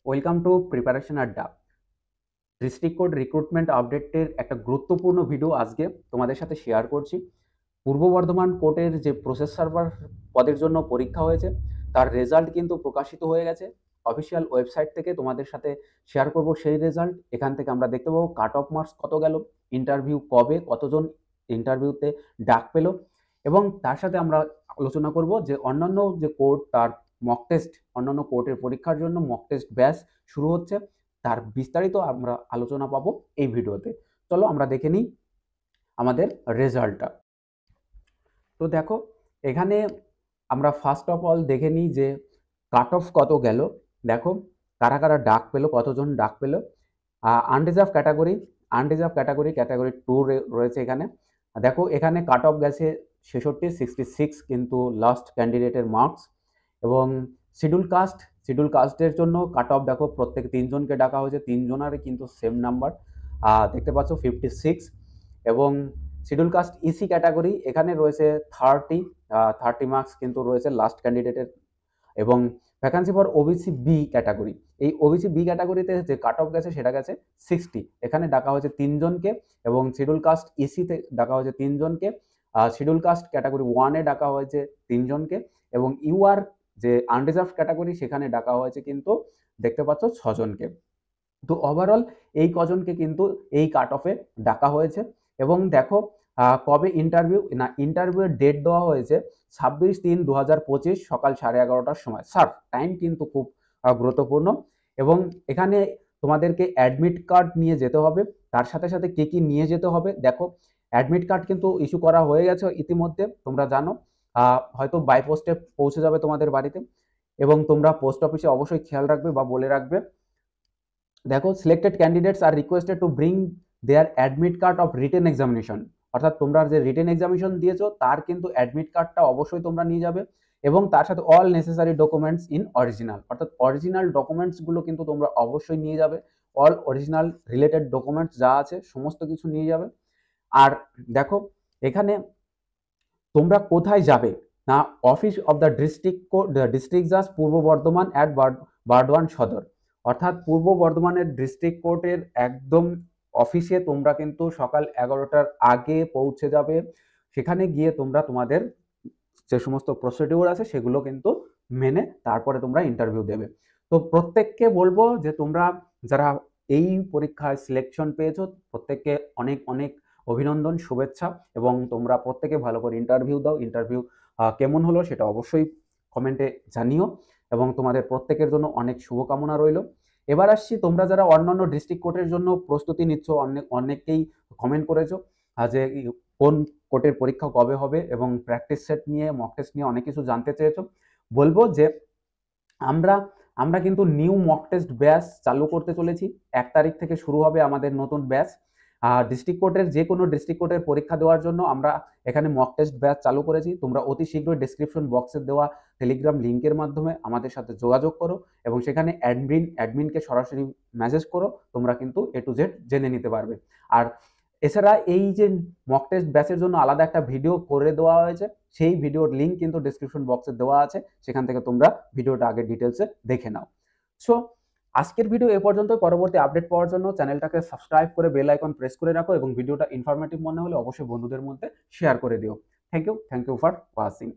Welcome to preparation আড্ডা। District code recruitment আপডেটের একটা গুরুত্বপূর্ণ ভিডিও আজকে তোমাদের সাথে শেয়ার করছি। পূর্ব বর্ধমান কোর্টের যে প্রসেস সার্ভার পদের জন্য পরীক্ষা হয়েছে তার রেজাল্ট কিন্তু প্রকাশিত হয়ে গেছে অফিসিয়াল ওয়েবসাইট থেকে। তোমাদের সাথে শেয়ার করব সেই রেজাল্ট। এখান থেকে আমরা দেখতে পাবো কাট অফ মার্কস কত গেল, ইন্টারভিউ কবে, কতজন ইন্টারভিউতে ডাক পেল, এবং তার সাথে আমরা আলোচনা করব যে অন্যান্য যে কোর্ট তার মক টেস্ট, অন্যান্য কোর্টের পরীক্ষার জন্য মক টেস্ট ব্যাচ শুরু হচ্ছে, তার বিস্তারিত আমরা আলোচনা পাবো এই ভিডিওতে। চলো আমরা দেখে নিই আমাদের রেজাল্টটা। তো দেখো, এখানে আমরা ফার্স্ট অফ অল দেখে নিই যে কাট অফ কত গেল। দেখো কারা কারা ডাক পেলো, কতজন ডাক পেলো। আনরিজার্ভ ক্যাটাগরি, ক্যাটাগরি 2 রয়েছে এখানে। দেখো এখানে কাট অফ গেছে 66 কিন্তু লাস্ট ক্যান্ডিডেটের মার্কস। এবং শিডিউল কাস্টের জন্য কাট অফ দেখো প্রত্যেক 3জনকে ডাকা হয়েছে, 3জনারই কিন্তু সেম নাম্বার দেখতে পাচ্ছ 56। এবং শিডিউল কাস্ট ইসি ক্যাটাগরি এখানে রয়েছে 30 মার্কস কিন্তু রয়েছে লাস্ট ক্যান্ডিডেটের। এবং vacancy for OBC B category, এই ওবিসি বি ক্যাটাগরিতে যে কাট অফ গেছে সেটা গেছে 60, এখানে ডাকা হয়েছে 3জনকে। এবং শিডিউল কাস্ট ইসিতে ডাকা হয়েছে 3জনকে, শিডিউল কাস্ট ক্যাটাগরি 1-এ ডাকা হয়েছে 3জনকে, এবং ইউআর যে আনরিজার্ভ ক্যাটাগরি সেখানে ডাকা হয়েছে কিন্তু দেখতে পাচ্ছ 6জনকে। তো ওভারঅল এই কজনকে কিন্তু এই কাট অফে ডাকা হয়েছে। এবং দেখো কবে ইন্টারভিউয়ের ডেট দেওয়া হয়েছে 26/3/2025 সকাল 11:30টার সময়। স্যার টাইম কিন্তু খুব গুরুত্বপূর্ণ। এবং এখানে তোমাদেরকে অ্যাডমিট কার্ড নিয়ে যেতে হবে। তার সাথে সাথে কি কি নিয়ে যেতে হবে দেখো, অ্যাডমিট কার্ড কিন্তু ইস্যু করা হয়ে গেছে ইতিমধ্যে, তোমরা জানো। হয়তো বাই পোস্টে পৌঁছে যাবে তোমাদের বাড়িতে। এবং তোমরা পোস্ট অফিসে অবশ্যই খেয়াল রাখবে বা বলে রাখবে। দেখো selected candidates are requested to bring their admit card of written examination, অর্থাৎ তোমরা যে রিটেন এক্সামিনেশন দিয়েছো তার কিন্তু অ্যাডমিট কার্ডটা অবশ্যই তোমরা নিয়ে যাবে। এবং তার সাথে all necessary documents in original, অর্থাৎ অরিজিনাল ডকুমেন্টসগুলো কিন্তু তোমরা অবশ্যই নিয়ে যাবে। অল অরিজিনাল রিলেটেড ডকুমেন্টস যা আছে সমস্ত কিছু নিয়ে যাবে। আর দেখো এখানে তোমরা কোথায় যাবে না, অফিস অফ দ্য ডিস্ট্রিক্ট জাজ পূর্ব বর্ধমান অ্যাট বারডোয়ান সদর, অর্থাৎ পূর্ব বর্ধমানের ডিস্ট্রিক্ট কোর্টের একদম অফিসে তোমরা কিন্তু সকাল 11টার আগে পৌঁছে যাবে। সেখানে গিয়ে তোমরা তোমাদের যে সমস্ত প্রসিডিউর আছে সেগুলো কিন্তু মেনে তারপরে তোমরা ইন্টারভিউ দেবে। তো প্রত্যেককে বলবো যে তোমরা যারা এই পরীক্ষায় সিলেকশন পেয়েছো প্রত্যেককে অনেক অনেক অভিনন্দন, শুভেচ্ছা। এবং তোমরা প্রত্যেকে ভালো করে ইন্টারভিউ দাও। ইন্টারভিউ কেমন হলো সেটা অবশ্যই কমেন্টে জানিও। এবং তোমাদের প্রত্যেকের জন্য অনেক শুভকামনা রইল। এবার আসছি, তোমরা যারা অন্যান্য ডিস্ট্রিক্ট কোর্টের জন্য প্রস্তুতি নিচ্ছ, অনেকেই কমেন্ট করেছো যে কোন কোর্টের পরীক্ষা কবে হবে এবং প্র্যাকটিস সেট নিয়ে, মক টেস্ট নিয়ে অনেক কিছু জানতে চেয়েছো। বলবো যে আমরা আমরা কিন্তু নিউ মক টেস্ট ব্যাচ চালু করতে চলেছি। 1 তারিখ থেকে শুরু হবে আমাদের নতুন ব্যাচ। ডিস্ট্রিক্ট কোর্টের যে কোনো ডিস্ট্রিক্ট কোর্টের পরীক্ষা দেওয়ার জন্য আমরা এখানে মক টেস্ট ব্যাচ চালু করেছি। তোমরা অতি শীঘ্রই ডেসক্রিপশন বক্সে দেওয়া টেলিগ্রাম লিঙ্কের মাধ্যমে আমাদের সাথে যোগাযোগ করো এবং সেখানে অ্যাডমিনকে সরাসরি মেসেজ করো, তোমরা কিন্তু A to Z জেনে নিতে পারবে। আর এছাড়া এই যে মক টেস্ট ব্যাচের জন্য আলাদা একটা ভিডিও করে দেওয়া হয়েছে, সেই ভিডিওর লিঙ্ক কিন্তু ডেসক্রিপশন বক্সে দেওয়া আছে, সেখান থেকে তোমরা ভিডিওটা আগে ডিটেলসে দেখে নাও। সো আজকের ভিডিও এ পর্যন্ত। পরবর্তী আপডেট পাওয়ার জন্য চ্যানেলটাকে সাবস্ক্রাইব করে বেল আইকন প্রেস করে রাখো এবং ভিডিওটা ইনফরমেটিভ মনে হলে অবশ্যই বন্ধুদের মধ্যে শেয়ার করে দিও। Thank you for watching.